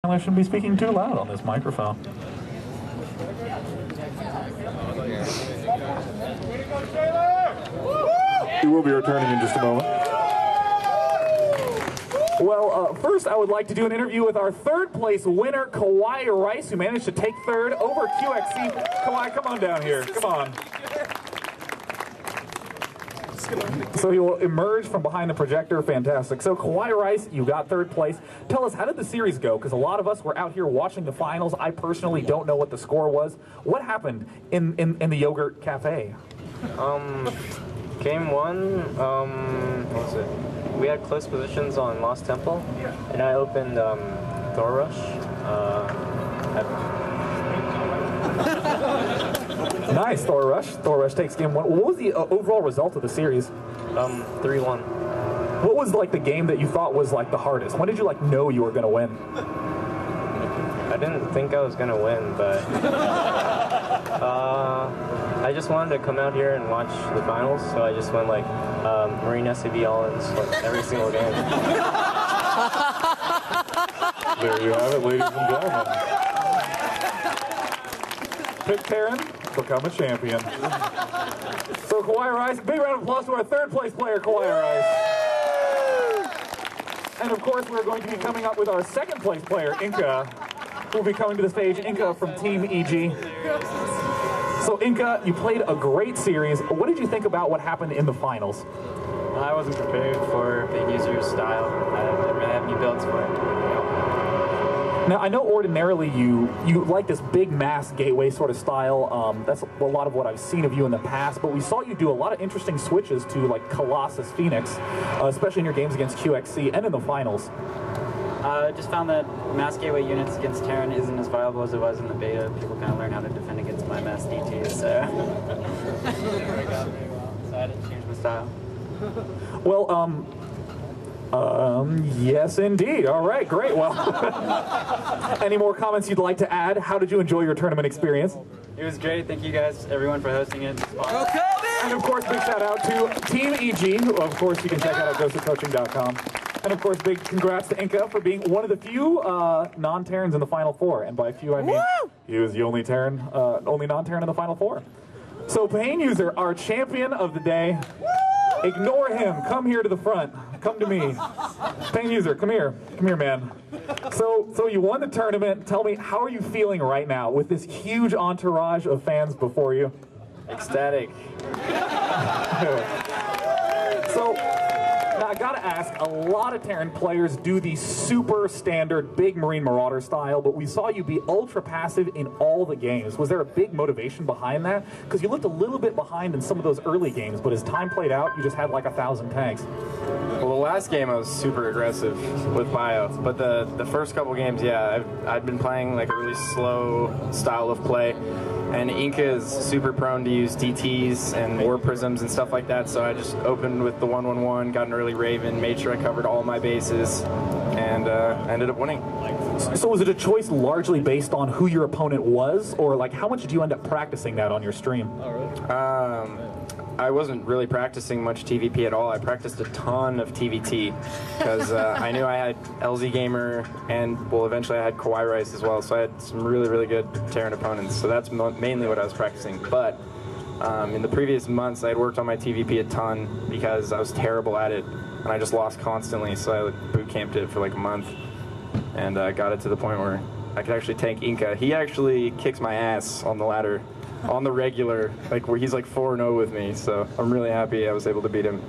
I shouldn't be speaking too loud on this microphone. He will be returning in just a moment. Well, first I would like to do an interview with our third place winner, Kawhi Rice, who managed to take third over QXC. Kawhi, come on down here. Come on. So he will emerge from behind the projector. Fantastic. So Kawhi Rice, you got third place. Tell us, how did the series go? Because a lot of us were out here watching the finals. I personally don't know what the score was. What happened in the Yogurt Cafe? Game one, what was it? We had close positions on Lost Temple, and I opened Thor Rush. Nice, Thor Rush. Thor Rush takes game one. What was the overall result of the series? 3-1. What was like the game that you thought was like the hardest? When did you like know you were gonna win? I didn't think I was gonna win, but I just wanted to come out here and watch the finals, so I just went like Marine SCB all-ins like, every single game. There you have it, ladies and gentlemen. Pick Terran, become a champion. So Kawhi Rice, big round of applause to our third place player, Kawhi Rice. And of course, we're going to be coming up with our second place player, Inca, who will be coming to the stage. Inca from Team EG. So Inca, you played a great series. What did you think about what happened in the finals? I wasn't prepared for Big User's style. I didn't really have any builds for it. Now, I know ordinarily you like this big mass gateway sort of style. That's a lot of what I've seen of you in the past, but we saw you do a lot of interesting switches to like Colossus Phoenix, especially in your games against QXC and in the finals. I just found that mass gateway units against Terran isn't as viable as it was in the beta. People kind of learn how to defend against my mass DTs, so I had to change my style. Well, yes, indeed. All right, great. Well, any more comments you'd like to add? How did you enjoy your tournament experience? It was great. Thank you guys, everyone, for hosting it. And of course, big shout out to Team EG, who of course you can check out at ghostofcoaching.com. And of course, big congrats to Inca for being one of the few non-Terrans in the Final Four. And by few, I mean he was the only Terran, only non-Terran in the Final Four. So Pain User, our champion of the day. Ignore him. Come here to the front. Come to me. Pain User, come here. Come here, man. So you won the tournament. Tell me, how are you feeling right now with this huge entourage of fans before you? Ecstatic. So, now I gotta ask, a lot of Terran players do the super standard big Marine Marauder style, but we saw you be ultra passive in all the games. Was there a big motivation behind that? Because you looked a little bit behind in some of those early games, but as time played out, you just had like 1,000 tanks. Well, the last game I was super aggressive with Bio, but the first couple games, yeah, I'd been playing like a really slow style of play. And Inca is super prone to use DTs and War Prisms and stuff like that, so I just opened with the 1-1-1, got an early Raven, made sure I covered all my bases, and ended up winning. So was it a choice largely based on who your opponent was, or like how much did you end up practicing that on your stream? Oh, really? I wasn't really practicing much TVP at all. I practiced a ton of TVT because I knew I had LZ Gamer and, well, eventually I had Kawhi Rice as well, so I had some really, really good Terran opponents. So that's mainly what I was practicing. But in the previous months, I had worked on my TVP a ton because I was terrible at it, and I just lost constantly, so I boot camped it for like a month, and got it to the point where I could actually tank Inca. He actually kicks my ass on the ladder. On the regular, like where he's like 4-0 with me, so I'm really happy I was able to beat him.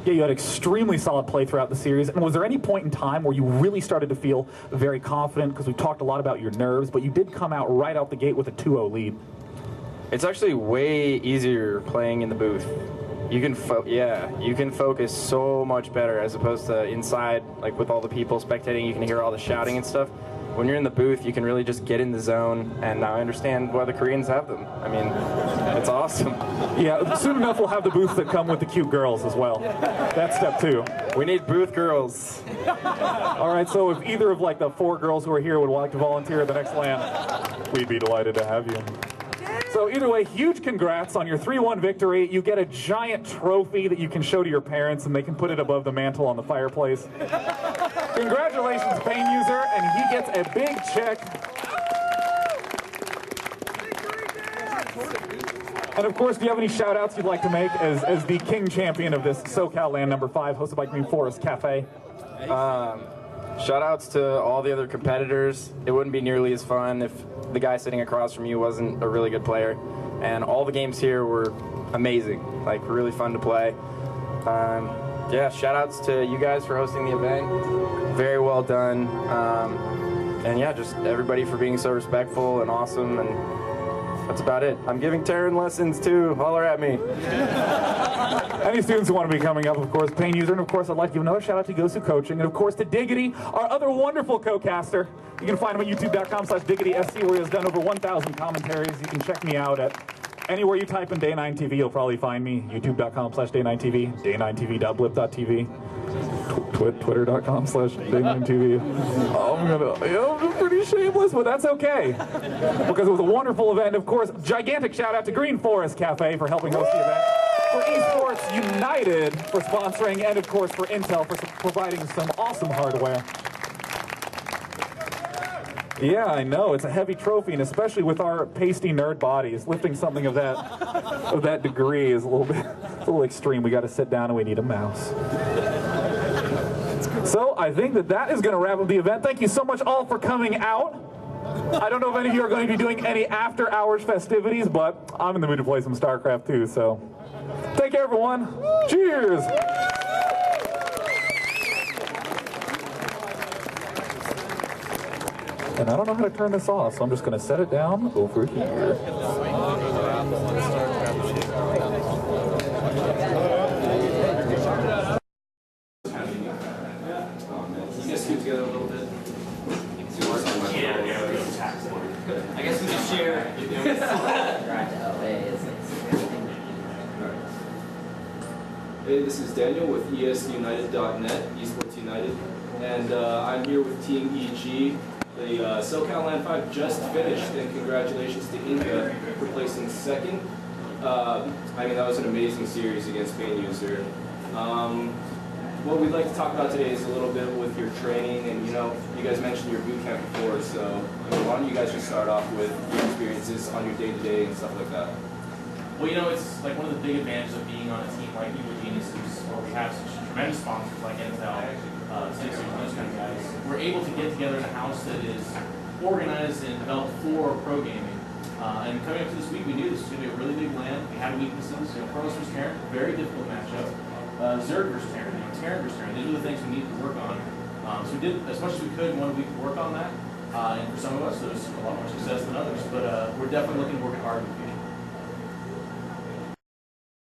Yeah, you had extremely solid play throughout the series. And was there any point in time where you really started to feel very confident? Because we talked a lot about your nerves, but you did come out right out the gate with a 2-0 lead. It's actually way easier playing in the booth. You can you can focus so much better as opposed to inside, like with all the people spectating. You can hear all the shouting and stuff. When you're in the booth, you can really just get in the zone, and now I understand why the Koreans have them. I mean, it's awesome. Yeah, soon enough we'll have the booths that come with the cute girls as well. That's step 2. We need booth girls. All right, so if either of like the 4 girls who are here would like to volunteer at the next LAN, we'd be delighted to have you. So either way, huge congrats on your 3-1 victory. You get a giant trophy that you can show to your parents, and they can put it above the mantle on the fireplace. Congratulations. Congratulations, Pain User, and he gets a big check. And of course, do you have any shout outs you'd like to make as the king champion of this SoCal Land number 5, hosted by Green Forest Cafe? Shout outs to all the other competitors. It wouldn't be nearly as fun if the guy sitting across from you wasn't a really good player. And all the games here were amazing, like really fun to play. Yeah, shout outs to you guys for hosting the event. Very well done. And yeah, just everybody for being so respectful and awesome. And that's about it. I'm giving Taryn lessons too. Holler at me. Any students who want to be coming up, of course, Pain User, and of course, I'd like to give another shout out to Gosu Coaching, and of course to Diggity, our other wonderful co-caster. You can find him at youtube.com/DiggitySC, where he has done over 1,000 commentaries. You can check me out at anywhere you type in Day9TV, you'll probably find me. youtube.com/Day9TV, Day9TV.blip.tv, Twitter.com/Day9TV. I'm pretty shameless, but that's okay, because it was a wonderful event. And of course, gigantic shout out to Green Forest Cafe for helping host the event, for Esports United for sponsoring, and of course for Intel for providing some awesome hardware. Yeah, I know, it's a heavy trophy, and especially with our pasty nerd bodies, lifting something of that degree is a little extreme. We got to sit down and we need a mouse. So I think that is going to wrap up the event. Thank you so much all for coming out. I don't know if any of you are going to be doing any after-hours festivities, but I'm in the mood to play some StarCraft too, so take care, everyone. Cheers! And I don't know how to turn this off, so I'm just going to set it down over here. You guys scoot together a little bit. I guess we can share. Hey, this is Daniel with ESUnited.net, Esports United, and I'm here with Team EG. The SoCal Land 5 just finished, and congratulations to Inca for placing second. I mean, that was an amazing series against Pain User. What we'd like to talk about today is a little bit with your training, and you guys mentioned your boot camp before, so why don't you guys just start off with your experiences on your day-to-day and stuff like that? Well, it's like one of the big advantages of being on a team like Evil Geniuses, where we have such tremendous sponsors like Intel, Sixers, and those kind of guys. We're able to get together in a house that is organized and developed for pro gaming. And coming up to this week, we knew this was going to be a really big land. We had weaknesses. Pros versus Terran, very difficult matchup. Zerg versus Terran, Terran versus Terran. These are the things we needed to work on. So we did as much as we could in 1 week to work on that. And for some of us, there was a lot more success than others. But we're definitely looking to work hard in the future.